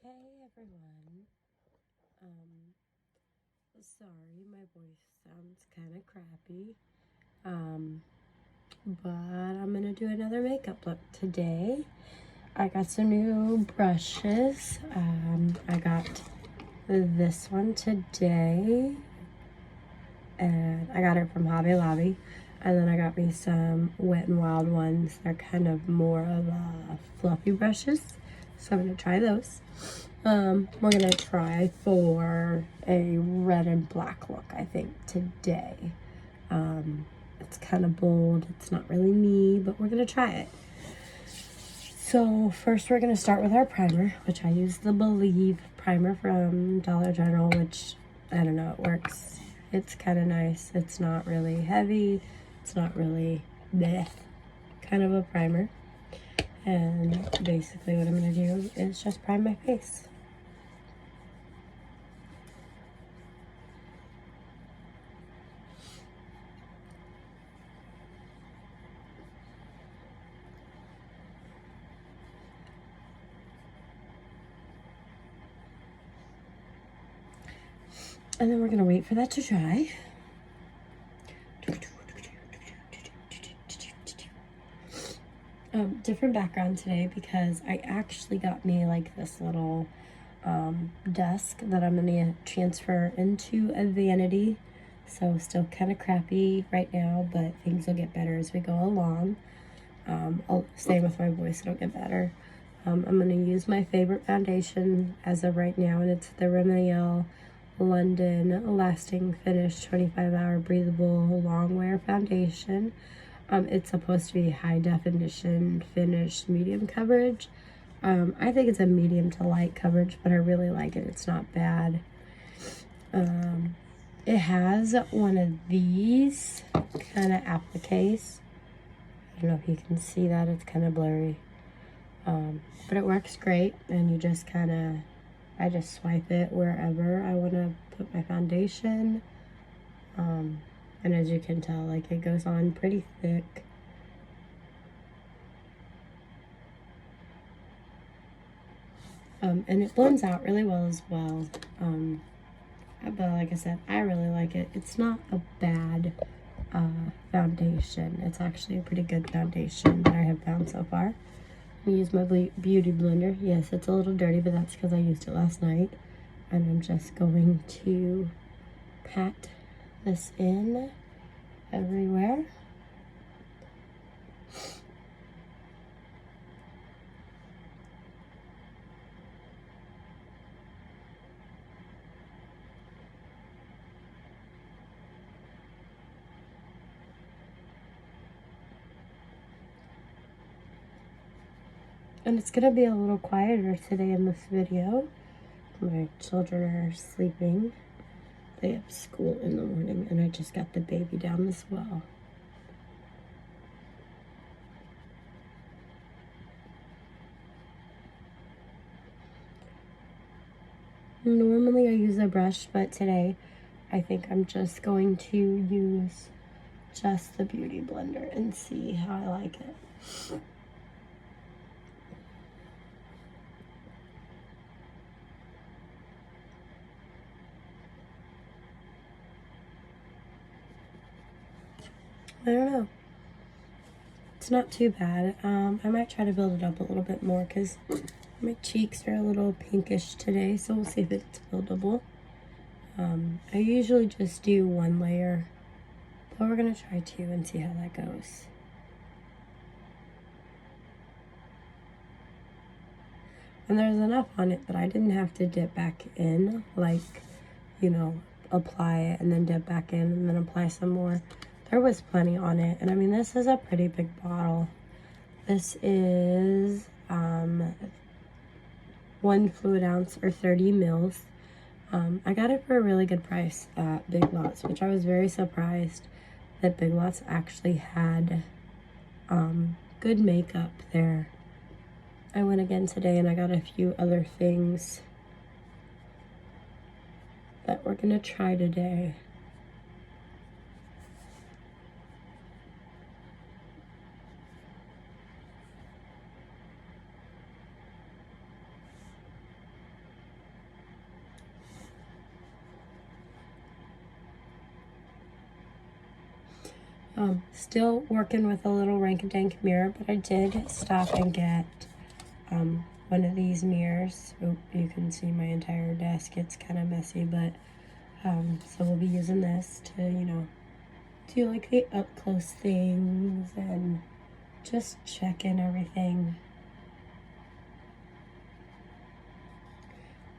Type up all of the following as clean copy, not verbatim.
Hey everyone. Sorry my voice sounds kind of crappy. But I'm gonna do another makeup look today. I got some new brushes. I got this one today, and I got it from Hobby Lobby. And then I got me some Wet n Wild ones. They're kind of more of fluffy brushes, so I'm gonna try those. We're gonna try for a red and black look, I think, today. It's kind of bold. It's not really me, but we're gonna try it. So first we're gonna start with our primer, which I use the Believe primer from Dollar General, which, I don't know, it works. It's kind of nice. It's not really heavy. It's not really bleh, kind of a primer. And basically what I'm gonna do is just prime my face. And then we're gonna wait for that to dry. Different background today because I actually got me like this little desk that I'm gonna transfer into a vanity. So still kind of crappy right now, but things will get better as we go along. I'll stay with my voice, it'll get better. I'm gonna use my favorite foundation as of right now, and it's the Rimmel London Lasting Finish 25-hour breathable long wear foundation. It's supposed to be high definition finished medium coverage. I think it's a medium to light coverage, but I really like it. It's not bad. It has one of these kind of appliques. I don't know if you can see that, it's kind of blurry. But it works great, and you just kind of, I just swipe it wherever I want to put my foundation. And as you can tell, like, it goes on pretty thick. And it blends out really well as well. But like I said, I really like it. It's not a bad foundation. It's actually a pretty good foundation that I have found so far. I use my beauty blender. Yes, it's a little dirty, but that's because I used it last night. And I'm just going to pat this in everywhere. And it's gonna be a little quieter today in this video. My children are sleeping. They have school in the morning, and I just got the baby down as well. Normally I use a brush, but today I think I'm just going to use just the beauty blender and see how I like it. I don't know. It's not too bad. I might try to build it up a little bit more because my cheeks are a little pinkish today, so we'll see if it's buildable. I usually just do one layer, but we're gonna try two and see how that goes. And there's enough on it that I didn't have to dip back in, like, you know, apply it and then dip back in and then apply some more. There was plenty on it. And I mean, this is a pretty big bottle. This is 1 fluid ounce or 30 mils. I got it for a really good price at Big Lots, which I was very surprised that Big Lots actually had good makeup there. I went again today and I got a few other things that we're gonna try today. Still working with a little Rank-A-Dank mirror, but I did stop and get one of these mirrors. Oh, you can see my entire desk. It's kind of messy, but so we'll be using this to, you know, do like the up close things and just check in everything.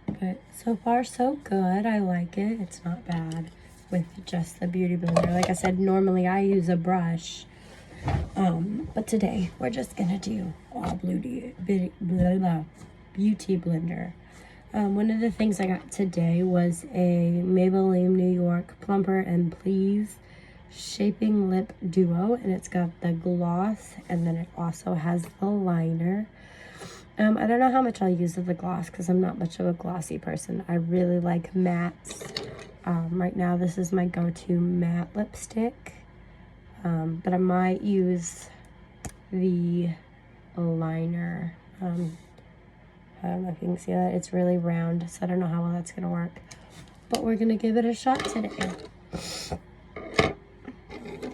But so far so good. I like it. It's not bad with just the Beauty Blender. Like I said, normally I use a brush, but today we're just gonna do all Beauty Blender. One of the things I got today was a Maybelline New York Plumper and Please Shaping Lip Duo, and it's got the gloss, and then it also has the liner. I don't know how much I'll use of the gloss because I'm not much of a glossy person. I really like mattes. Right now this is my go-to matte lipstick, but I might use the liner. I don't know if you can see that. It's really round, so I don't know how well that's going to work. But we're going to give it a shot today.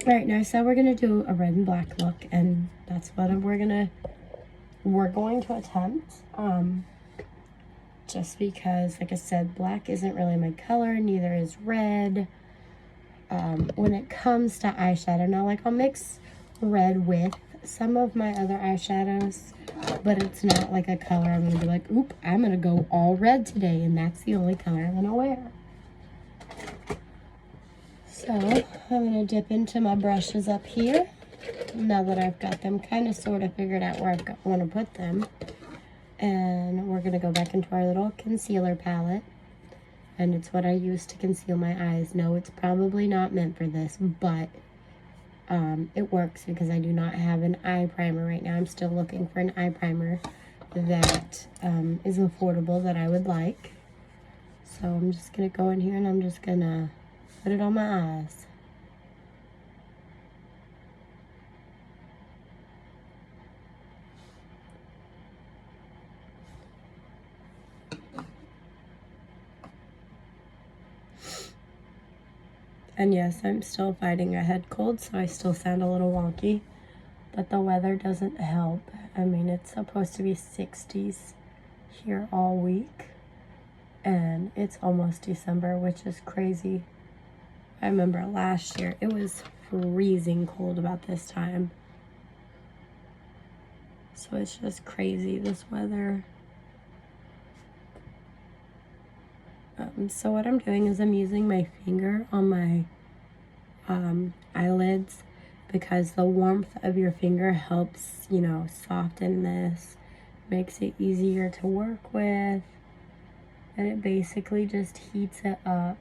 Alright, now so we're going to do a red and black look, and that's what we're going to attempt. Just because, like I said, black isn't really my color, neither is red. When it comes to eyeshadow, now like I'll mix red with some of my other eyeshadows, but it's not like a color I'm gonna be like, oop, I'm gonna go all red today, and that's the only color I'm gonna wear. So I'm gonna dip into my brushes up here now that I've got them kind of sort of figured out where I want to put them. And we're gonna go back into our little concealer palette, and it's what I use to conceal my eyes. No, it's probably not meant for this, but it works because I do not have an eye primer right now. I'm still looking for an eye primer that is affordable that I would like. So I'm just gonna go in here and I'm just gonna put it on my eyes. And yes, I'm still fighting a head cold, so I still sound a little wonky, but the weather doesn't help. I mean, it's supposed to be 60s here all week, and it's almost December, which is crazy. I remember last year, it was freezing cold about this time. So it's just crazy, this weather. So what I'm doing is I'm using my finger on my eyelids because the warmth of your finger helps, you know, soften this, makes it easier to work with, and it basically just heats it up.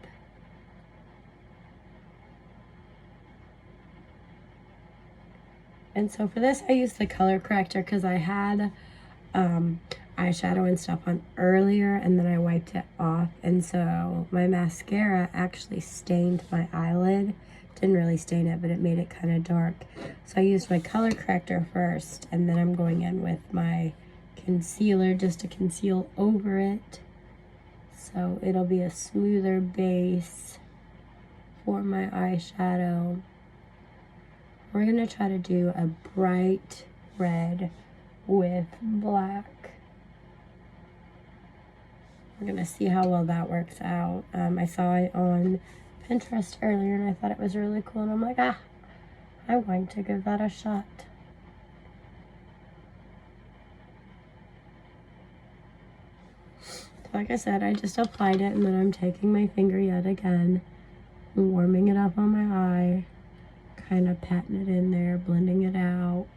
And so for this, I used the color corrector because I had eyeshadow and stuff on earlier, and then I wiped it off, and so my mascara actually stained my eyelid. Didn't really stain it, but it made it kind of dark. So I used my color corrector first, and then I'm going in with my concealer just to conceal over it, so it'll be a smoother base for my eyeshadow. We're gonna try to do a bright red with black. We're gonna see how well that works out. I saw it on Pinterest earlier and I thought it was really cool, and I'm like, I'm going to give that a shot. Like I said, I just applied it, and then I'm taking my finger yet again, warming it up on my eye, kind of patting it in there, blending it out.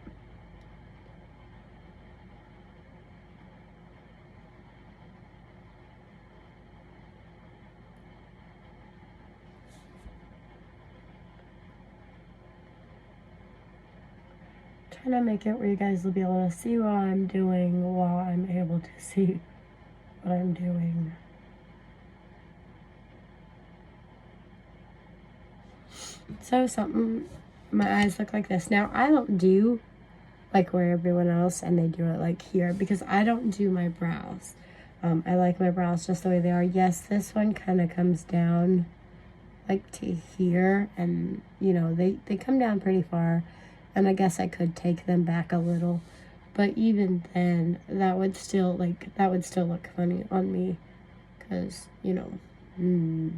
Trying to make it where you guys will be able to see what I'm doing while I'm able to see what I'm doing. So my eyes look like this. Now, I don't do like where everyone else and they do it like here, because I don't do my brows. I like my brows just the way they are. Yes, this one kind of comes down like to here, and you know, they come down pretty far, and I guess I could take them back a little, but even then that would still look funny on me, because you know, no,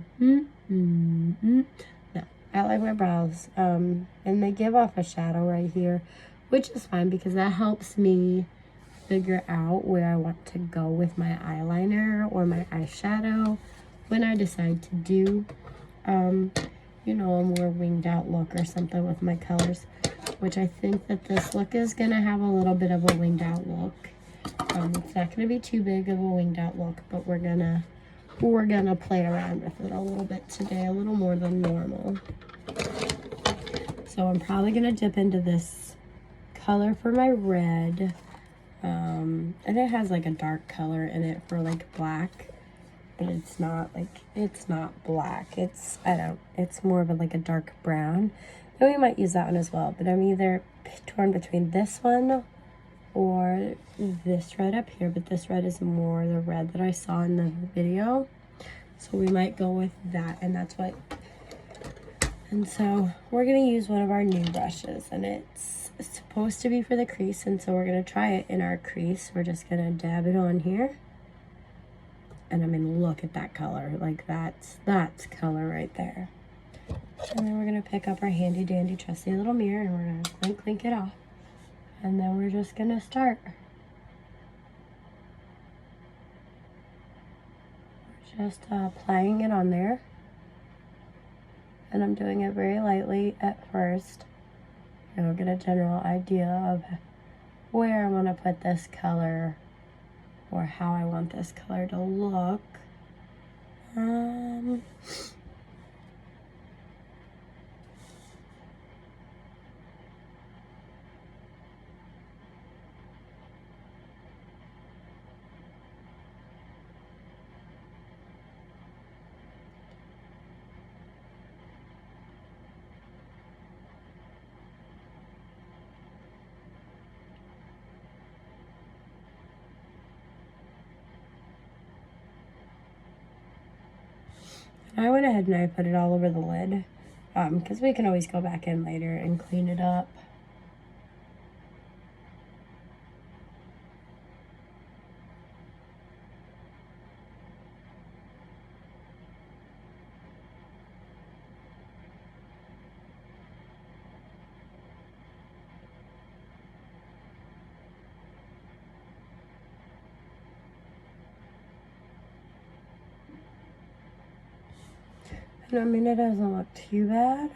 I like my brows, and they give off a shadow right here, which is fine because that helps me figure out where I want to go with my eyeliner or my eyeshadow when I decide to do, you know, a more winged out look or something with my colors, which I think that this look is going to have a little bit of a winged out look. It's not going to be too big of a winged out look, but we're gonna play around with it a little bit today, a little more than normal. So I'm probably going to dip into this color for my red. And it has like a dark color in it for like black, but it's not black. It's more of like a dark brown. And we might use that one as well, but I'm either torn between this one or this red up here, but this red is more the red that I saw in the video. So we might go with that, and that's what, and so we're gonna use one of our new brushes, and it's supposed to be for the crease, and so we're gonna try it in our crease. We're just gonna dab it on here, and I mean, look at that color. Like that's color right there. And then we're gonna pick up our handy dandy trusty little mirror, and we're gonna clink it off, and then we're just gonna start. Just applying it on there, and I'm doing it very lightly at first. You'll get a general idea of where I want to put this color or how I want this color to look. I went ahead and I put it all over the lid, because we can always go back in later and clean it up. And I mean, it doesn't look too bad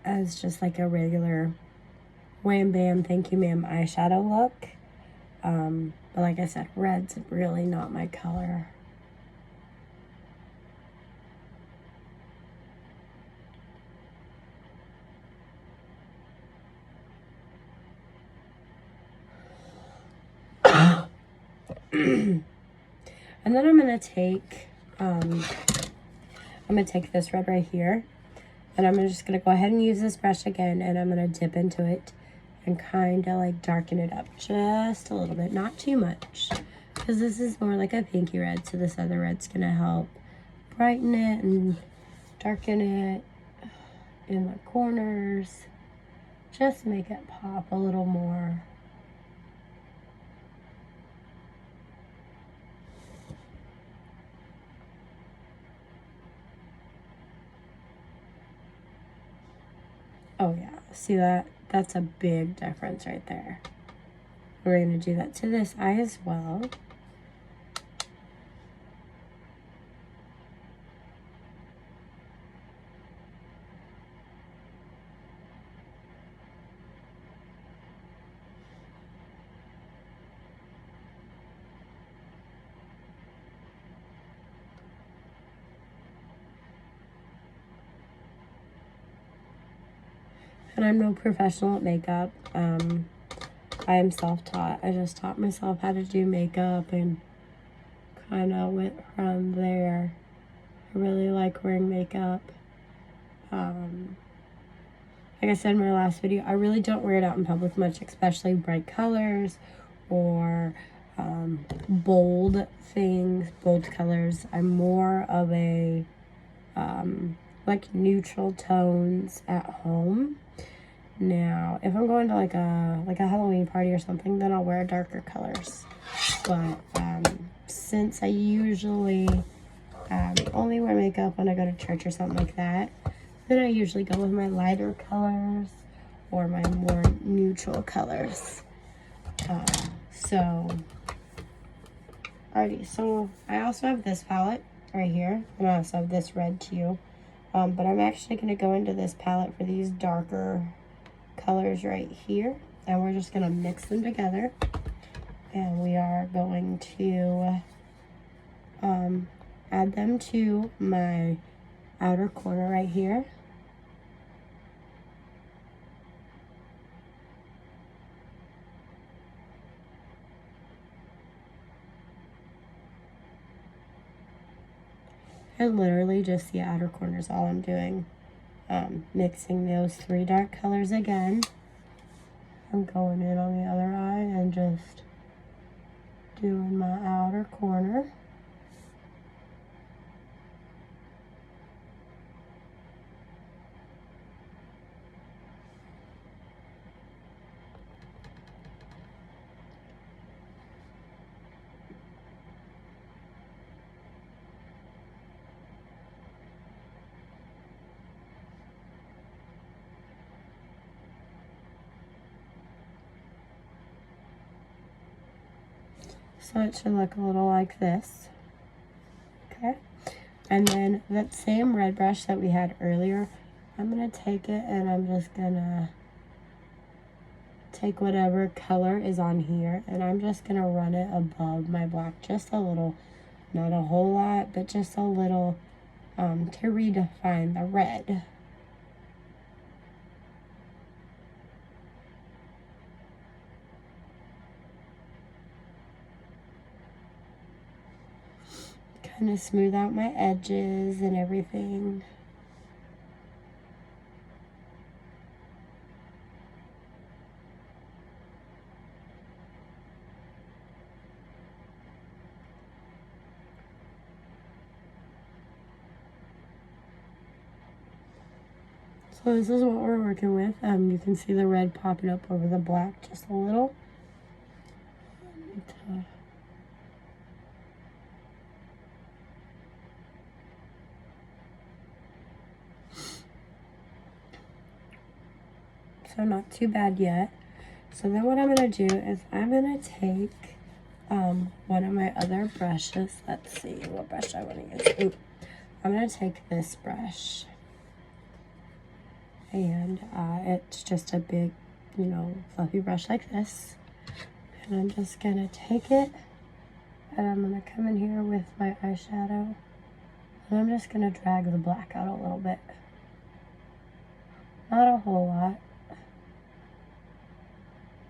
as just like a regular wham bam thank you ma'am eyeshadow look. But like I said, red's really not my color. And then I'm gonna take this red right here, and I'm just gonna go ahead and use this brush again, and I'm gonna dip into it and kind of like darken it up just a little bit, not too much, because this is more like a pinky red, so this other red's gonna help brighten it and darken it in the corners, just make it pop a little more. Oh yeah, see that? That's a big difference right there. We're going to do that to this eye as well. And I'm no professional at makeup. I am self-taught. I just taught myself how to do makeup and kind of went from there. I really like wearing makeup. Like I said in my last video, I really don't wear it out in public much, especially bright colors or bold things, bold colors. I'm more of a like neutral tones at home. Now, if I'm going to like a Halloween party or something, then I'll wear darker colors. But since I usually only wear makeup when I go to church or something like that, then I usually go with my lighter colors or my more neutral colors. Alrighty, so I also have this palette right here, and I also have this red too. But I'm actually going to go into this palette for these darker colors right here, and we're just going to mix them together, and we are going to add them to my outer corner right here. And literally just the outer corner is all I'm doing. Mixing those 3 dark colors again. I'm going in on the other eye and just doing my outer corner. So it should look a little like this. Okay. And then that same red brush that we had earlier, I'm going to take it and I'm just going to take whatever color is on here and I'm just going to run it above my black just a little. Not a whole lot, but just a little to redefine the red. Kind of smooth out my edges and everything. So this is what we're working with. You can see the red popping up over the black just a little. So not too bad yet. So then what I'm going to do is I'm going to take one of my other brushes. Let's see what brush I want to use. Ooh. I'm going to take this brush. And it's just a big, fluffy brush like this. And I'm just going to take it and I'm going to come in here with my eyeshadow. And I'm just going to drag the black out a little bit. Not a whole lot.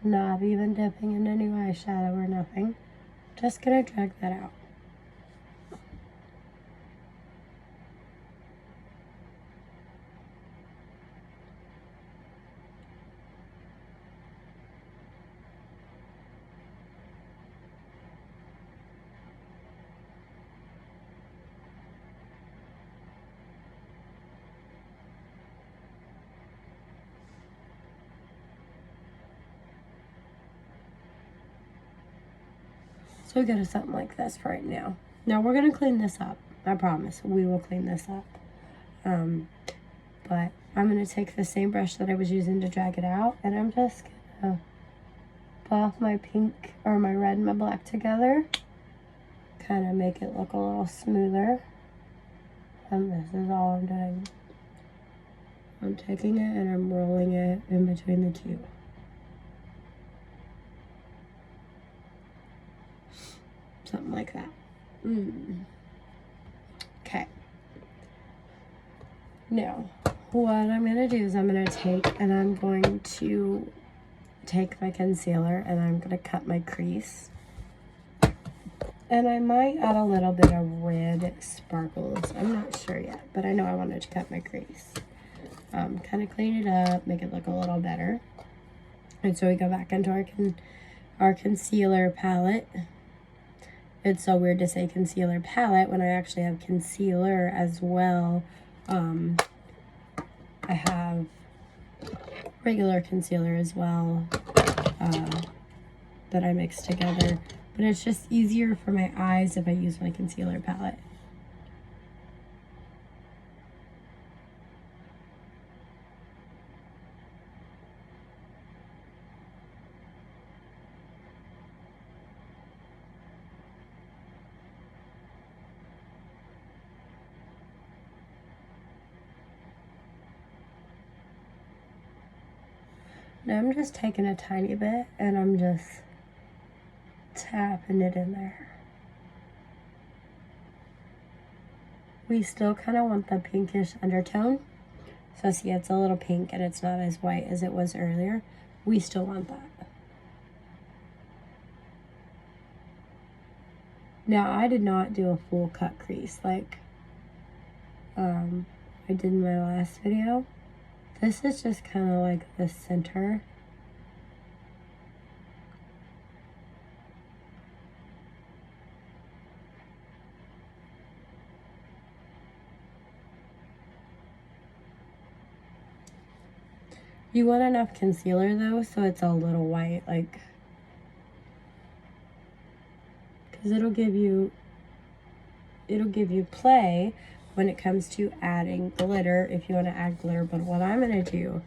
Not even dipping into new eyeshadow or nothing. Just going to drag that out. So we got something like this right now. Now we're going to clean this up. I promise we will clean this up. But I'm going to take the same brush that I was using to drag it out. And I'm just going to buff my pink or my red and my black together. Kind of make it look a little smoother. And this is all I'm doing. I'm taking it and I'm rolling it in between the two. Something like that. Okay. Now, what I'm going to do is I'm going to take my concealer and I'm going to cut my crease. And I might add a little bit of red sparkles. I'm not sure yet, but I know I wanted to cut my crease. Kind of clean it up, make it look a little better. And so we go back into our concealer palette. it's so weird to say concealer palette when I actually have concealer as well. I have regular concealer as well that I mix together, but it's just easier for my eyes if I use my concealer palette. Now I'm just taking a tiny bit and I'm just tapping it in there. We still kind of want the pinkish undertone. So see, it's a little pink and it's not as white as it was earlier. We still want that. Now I did not do a full cut crease like I did in my last video. This is just kind of like the center. You want enough concealer though, so it's a little white, like, because it'll give you play when it comes to adding glitter if you want to add glitter. But what I'm going to do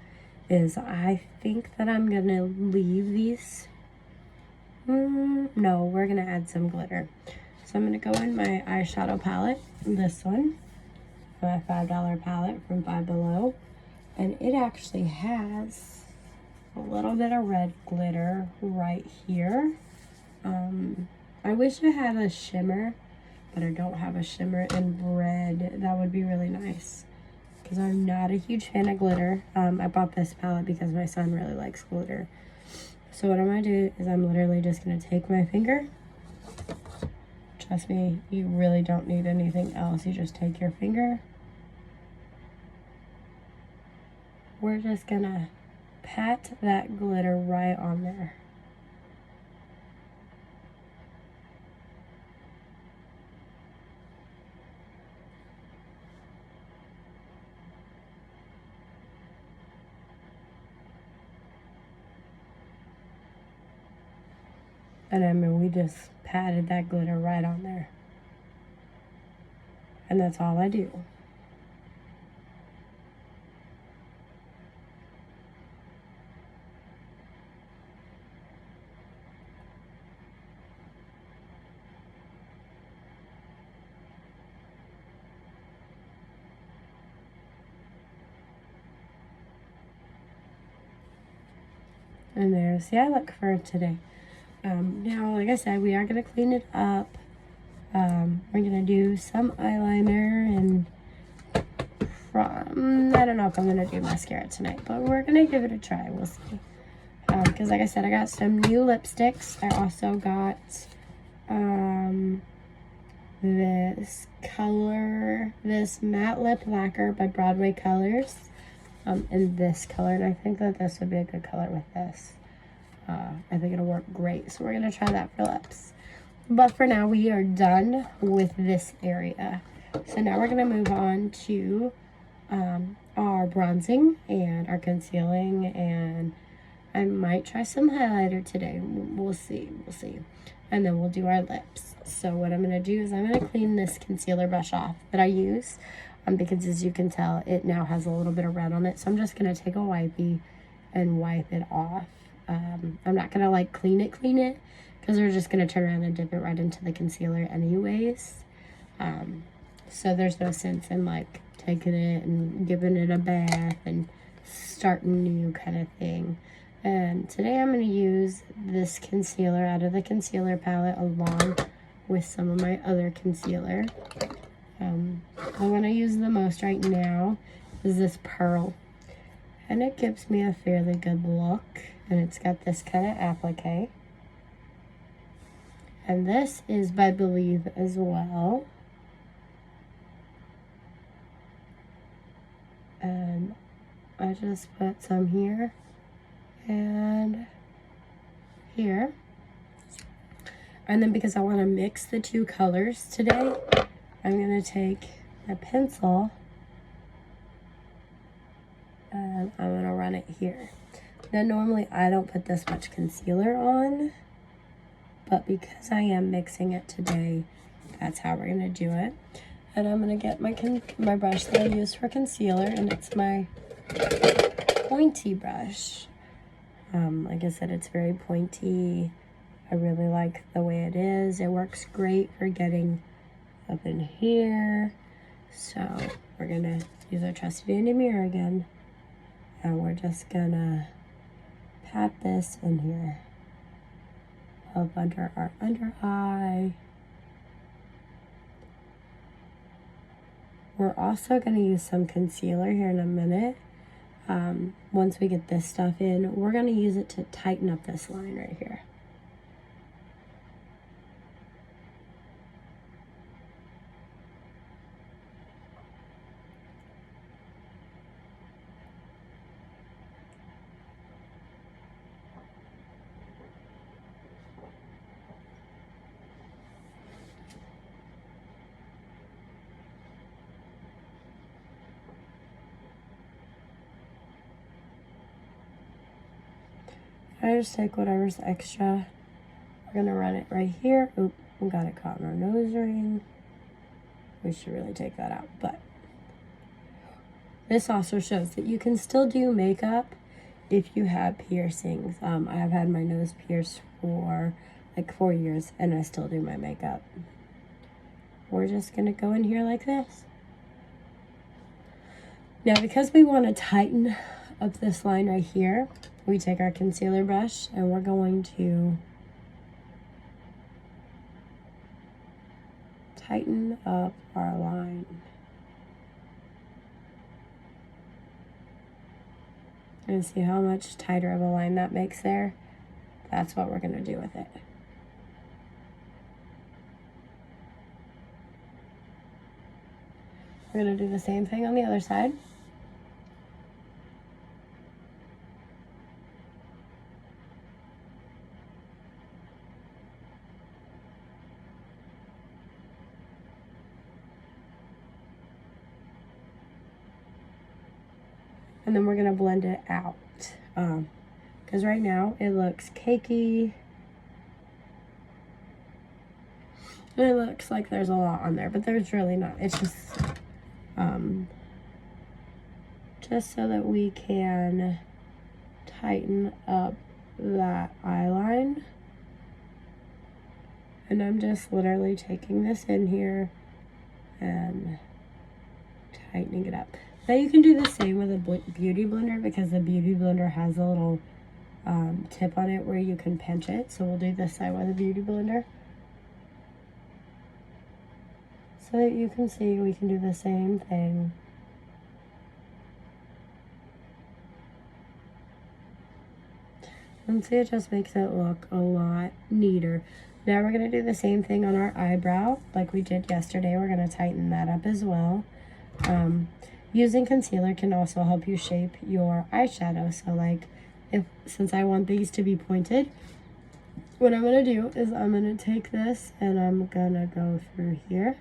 is I think that I'm going to leave these. No, we're going to add some glitter. So I'm going to go in my eyeshadow palette, this one, my $5 palette from Five Below. And it actually has a little bit of red glitter right here. I wish I had a shimmer, but I don't have a shimmer in red. That would be really nice because I'm not a huge fan of glitter. I bought this palette because my son really likes glitter. So what I'm going to do is I'm literally just going to take my finger. Trust me, you really don't need anything else. You just take your finger. We're just going to pat that glitter right on there. And I mean, we just patted that glitter right on there. And that's all I do. And there's the eye look for today. Now, like I said, we are going to clean it up. We're going to do some eyeliner and I don't know if I'm going to do mascara tonight, but we're going to give it a try. We'll see. Because like I said, I got some new lipsticks. I also got this matte lip lacquer by Broadway Colors in this color. And I think that this would be a good color with this. I think it'll work great. So we're going to try that for lips. But for now, we are done with this area. So now we're going to move on to our bronzing and our concealing. And I might try some highlighter today. We'll see. And then we'll do our lips. So what I'm going to do is I'm going to clean this concealer brush off that I use. Because as you can tell, it now has a little bit of red on it. So I'm just going to take a wipey and wipe it off. I'm not going to like clean it because we're just going to turn around and dip it right into the concealer anyways. So there's no sense in like taking it and giving it a bath and starting new kind of thing. And today I'm going to use this concealer out of the concealer palette along with some of my other concealer. The one I use the most right now is this Pearl. And it gives me a fairly good look. And it's got this kind of applique. And this is by Believe as well. And I just put some here and here. And then because I want to mix the two colors today, I'm going to take a pencil and I'm going to run it here. Now normally I don't put this much concealer on, but because I am mixing it today, that's how we're going to do it. And I'm going to get my brush that I use for concealer, and it's my pointy brush. Like I said, it's very pointy. I really like the way it is. It works great for getting up in here. So we're gonna use our trusty dandy mirror again. And we're just gonna pat this in here. Up under our under eye. We're also gonna use some concealer here in a minute. Once we get this stuff in, we're gonna use it to tighten up this line right here. I just take whatever's extra. We're gonna run it right here. Oop, we got it caught in our nose ring. We should really take that out, but this also shows that you can still do makeup if you have piercings. I have had my nose pierced for like 4 years and I still do my makeup. We're just gonna go in here like this. Now because we want to tighten up this line right here, we take our concealer brush and we're going to tighten up our line. And see how much tighter of a line that makes there? That's what we're going to do with it. We're going to do the same thing on the other side. And then we're going to blend it out. Because right now it looks cakey. And it looks like there's a lot on there, but there's really not. It's just so that we can tighten up that eyeline. And I'm just literally taking this in here and tightening it up. Now you can do the same with a beauty blender because the beauty blender has a little tip on it where you can pinch it. So we'll do this side with a beauty blender. So that you can see we can do the same thing. And see, it just makes it look a lot neater. Now we're going to do the same thing on our eyebrow like we did yesterday. We're going to tighten that up as well. Using concealer can also help you shape your eyeshadow. So like, since I want these to be pointed, what I'm going to do is I'm going to take this and I'm going to go through here.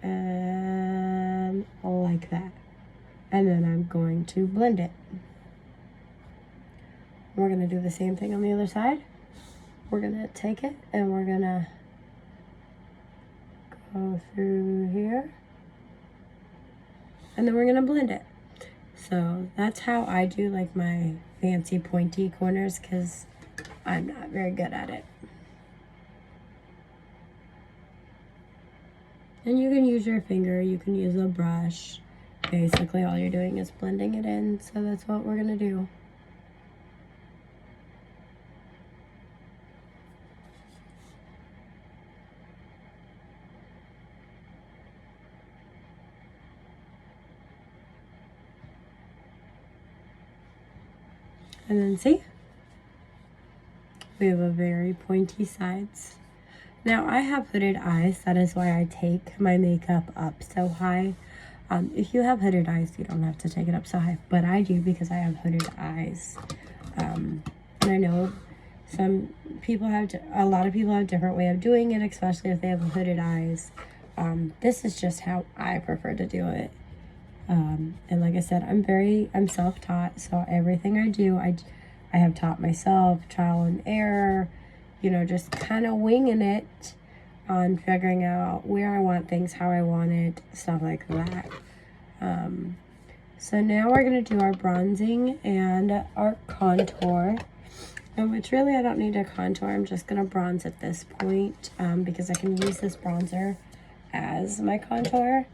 And like that. And then I'm going to blend it. We're going to do the same thing on the other side. We're going to take it and we're going to go through here. And then we're going to blend it. So that's how I do like my fancy pointy corners because I'm not very good at it. And you can use your finger, you can use a brush. Basically all you're doing is blending it in. So that's what we're going to do. And then see, we have a very pointy sides. Now I have hooded eyes, that is why I take my makeup up so high. If you have hooded eyes, you don't have to take it up so high, but I do because I have hooded eyes. And I know A lot of people have different way of doing it, especially if they have hooded eyes. This is just how I prefer to do it. And like I said, I'm self-taught, so everything I do, I have taught myself, trial and error, you know, just kind of winging it on figuring out where I want things, how I want it, stuff like that. So now we're going to do our bronzing and our contour. And which really I don't need a contour. I'm just going to bronze at this point because I can use this bronzer as my contour.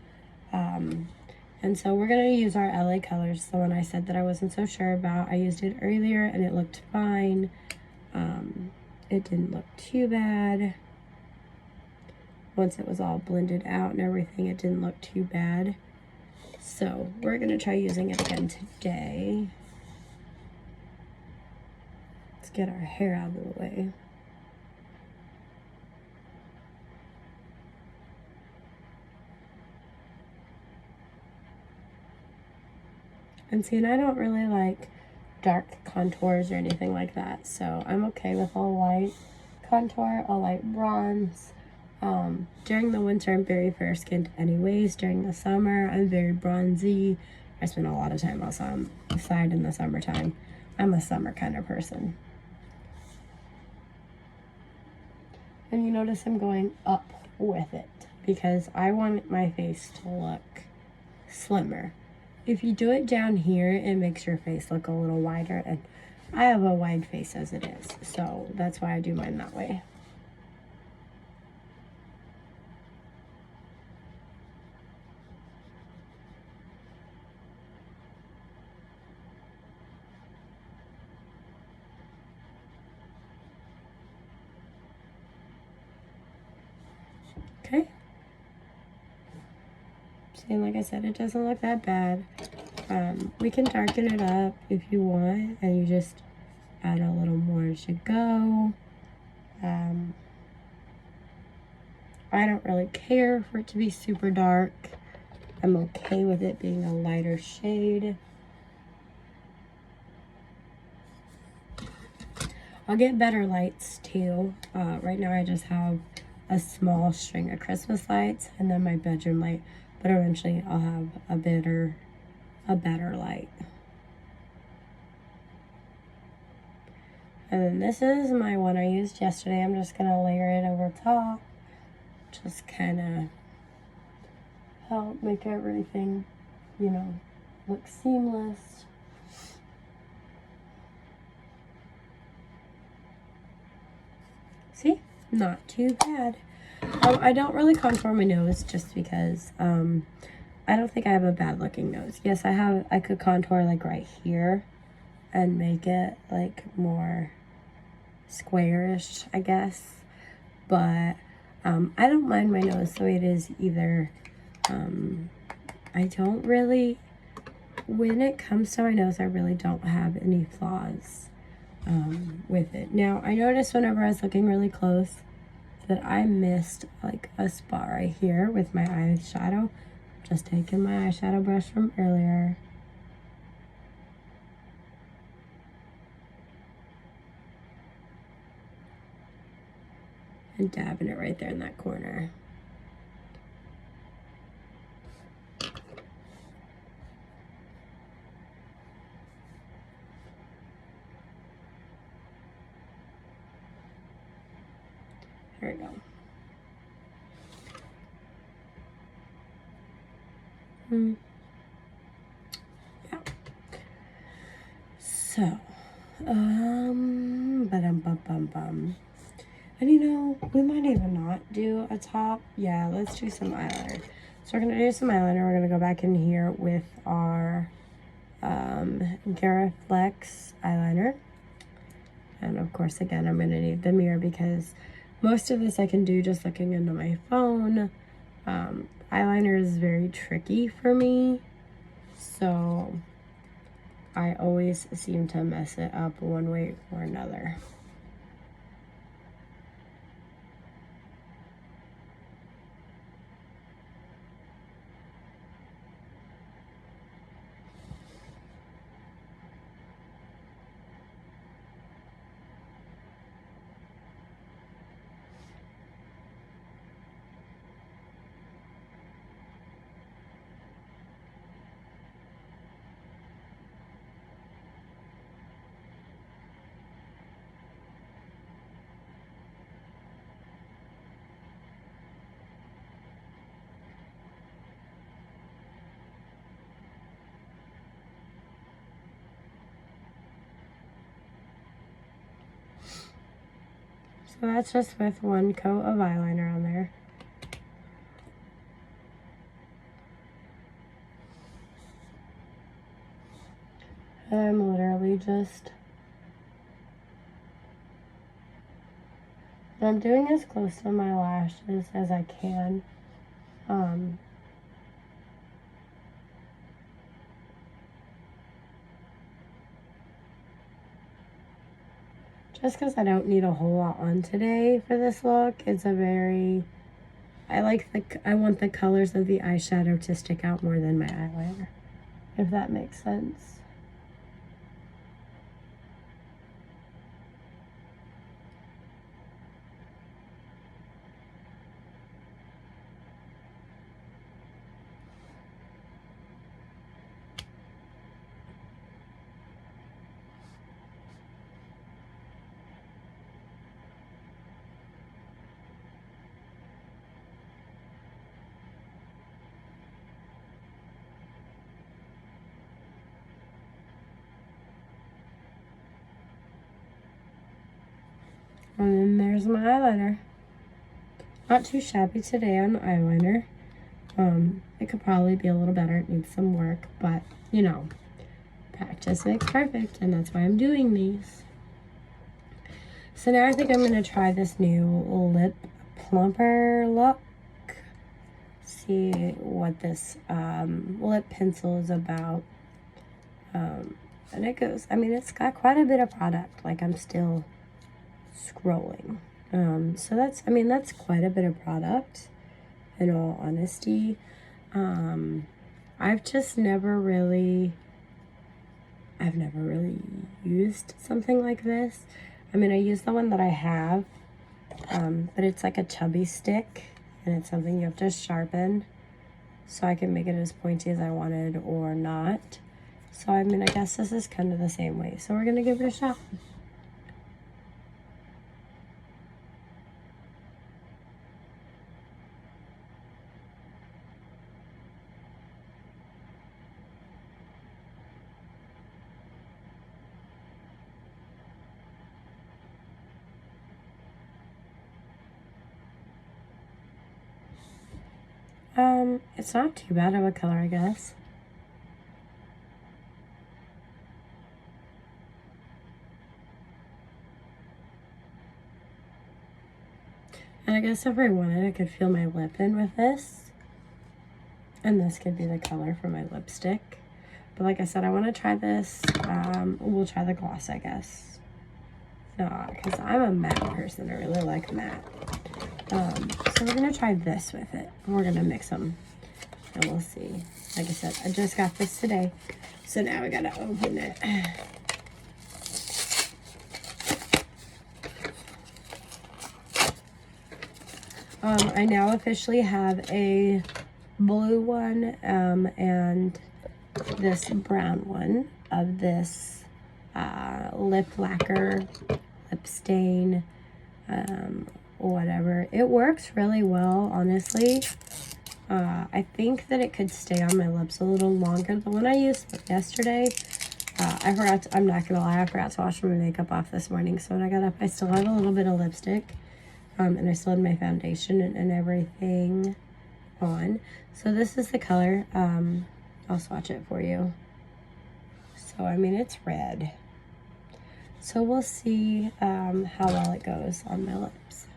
And so we're going to use our LA Colors. The one I said that I wasn't so sure about. I used it earlier and it looked fine. It didn't look too bad. Once it was all blended out and everything, it didn't look too bad. So we're going to try using it again today. Let's get our hair out of the way. And see, and I don't really like dark contours or anything like that, so I'm okay with a light contour, a light bronze. During the winter, I'm very fair skinned anyways. During the summer, I'm very bronzy. I spend a lot of time outside in the summertime. I'm a summer kind of person. And you notice I'm going up with it because I want my face to look slimmer. If you do it down here, it makes your face look a little wider, and I have a wide face as it is, so that's why I do mine that way. Okay. See, like I said, it doesn't look that bad. We can darken it up if you want, and you just add a little more as you go. I don't really care for it to be super dark. I'm okay with it being a lighter shade. I'll get better lights too. Right now I just have a small string of Christmas lights and then my bedroom light, but eventually I'll have a better light. And then this is my one I used yesterday. I'm just gonna layer it over top. Just kind of help make everything, you know, look seamless. See? Not too bad. I don't really contour my nose just because I don't think I have a bad looking nose. Yes, I could contour like right here and make it like more squarish, I guess. But I don't mind my nose the way it is either. I don't really, when it comes to my nose, I really don't have any flaws with it. Now, I noticed whenever I was looking really close that I missed like a spot right here with my eyeshadow. Just taking my eyeshadow brush from earlier. And dabbing it right there in that corner. There we go. Yeah. So, bum. And you know, we might even not do a top. Yeah, let's do some eyeliner. So we're gonna do some eyeliner. We're gonna go back in here with our Garaflex eyeliner. And of course, again, I'm gonna need the mirror because most of this I can do just looking into my phone. Eyeliner is very tricky for me, so I always seem to mess it up one way or another. So that's just with one coat of eyeliner on there. I'm literally just... I'm doing as close to my lashes as I can. Just because I don't need a whole lot on today for this look. It's a very... I want the colors of the eyeshadow to stick out more than my eyeliner, if that makes sense. And then there's my eyeliner. Not too shabby today on eyeliner. It could probably be a little better. It needs some work, but you know, practice makes perfect, and that's why I'm doing these. So now I think I'm gonna try this new lip plumper look. See what this lip pencil is about. And it goes, I mean, it's got quite a bit of product. Like, I'm still scrolling. So that's, I mean, that's quite a bit of product, in all honesty. I've never really used something like this. I mean, I use the one that I have, but it's like a chubby stick, and it's something you have to sharpen, so I can make it as pointy as I wanted or not. So, I mean, I guess this is kind of the same way. So we're gonna give it a shot. It's not too bad of a color, I guess. And I guess if I wanted, I could fill my lip in with this. And this could be the color for my lipstick. But like I said, I want to try this. We'll try the gloss, I guess. Because I'm a matte person. I really like matte. So we're going to try this with it. We're going to mix them. And we'll see. Like I said, I just got this today. So now we got to open it. I now officially have a blue one and this brown one of this lip lacquer, lip stain, whatever. It works really well, honestly. I think that it could stay on my lips a little longer. The one I used yesterday, I'm not gonna lie, I forgot to wash my makeup off this morning. So when I got up, I still had a little bit of lipstick. And I still had my foundation and everything on. So this is the color. I'll swatch it for you. So, I mean, it's red. So we'll see how well it goes on my lips.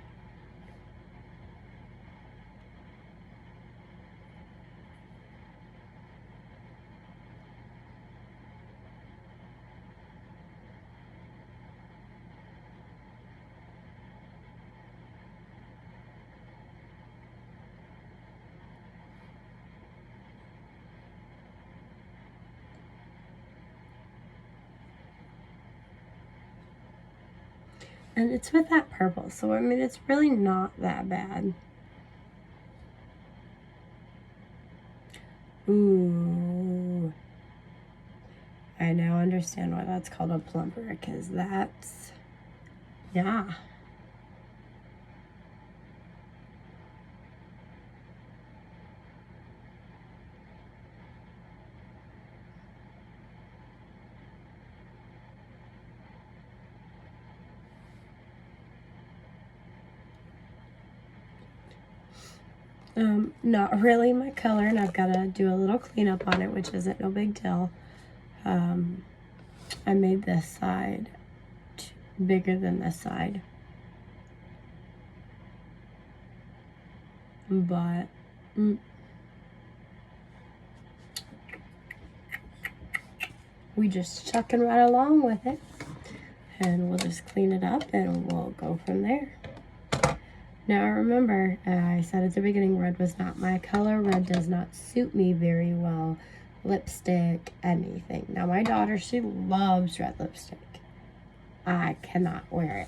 And it's with that purple, so I mean, it's really not that bad. Ooh. I now understand why that's called a plumper, because that's, yeah. Not really my color, and I've got to do a little cleanup on it, which isn't no big deal. I made this side bigger than this side. But we just chucking right along with it, and we'll just clean it up and we'll go from there. Now remember, I said at the beginning, red was not my color. Red does not suit me very well. Lipstick, anything. Now my daughter, she loves red lipstick. I cannot wear it.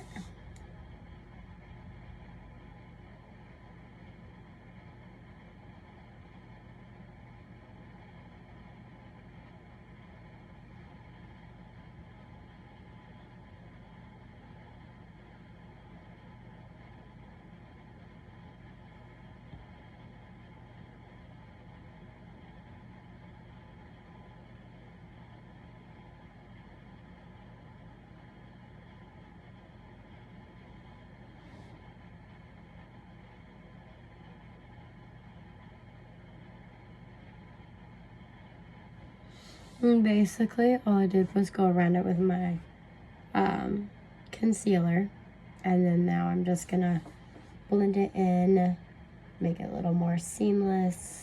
And basically, all I did was go around it with my concealer, and then now I'm just gonna blend it in, make it a little more seamless.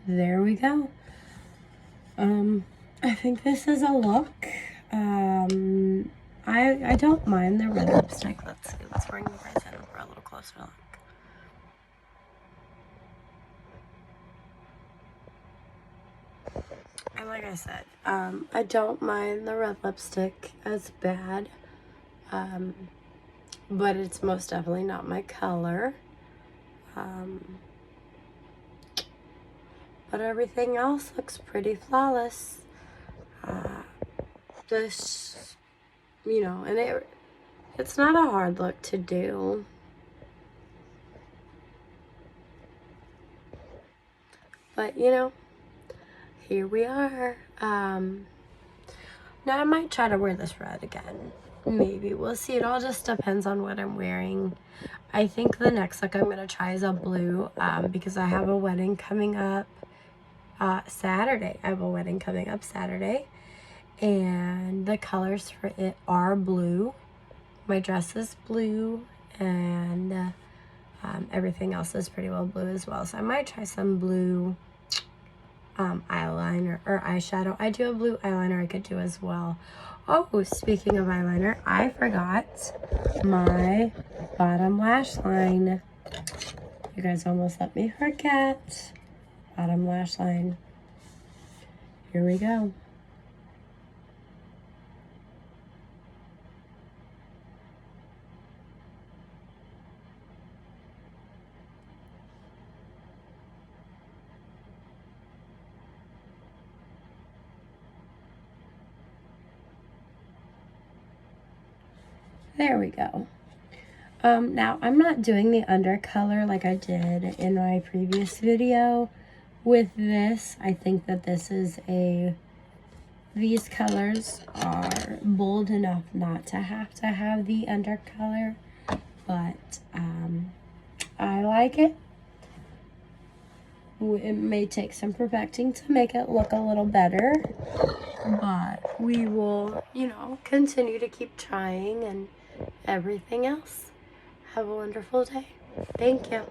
There we go. I think this is a look. I don't mind the red lipstick. Let's see. Let's bring you guys in for a little closer look. And like I said, I don't mind the red lipstick as bad, but it's most definitely not my color. But everything else looks pretty flawless. This, you know, and it's not a hard look to do. But, you know, here we are. Now I might try to wear this red again. Maybe. We'll see. It all just depends on what I'm wearing. I think the next look I'm going to try is a blue, because I have a wedding coming up Saturday. I have a wedding coming up Saturday. And the colors for it are blue. My dress is blue, and everything else is pretty well blue as well. So I might try some blue eyeliner or eyeshadow. I do have blue eyeliner I could do as well. Oh, speaking of eyeliner, I forgot my bottom lash line. You guys almost let me forget. Bottom lash line. Here we go. There we go. Now I'm not doing the undercolor like I did in my previous video. With this, I think that these colors are bold enough not to have the undercolor, but I like it. It may take some perfecting to make it look a little better, but we will, you know, continue to keep trying and everything else. Have a wonderful day. Thank you.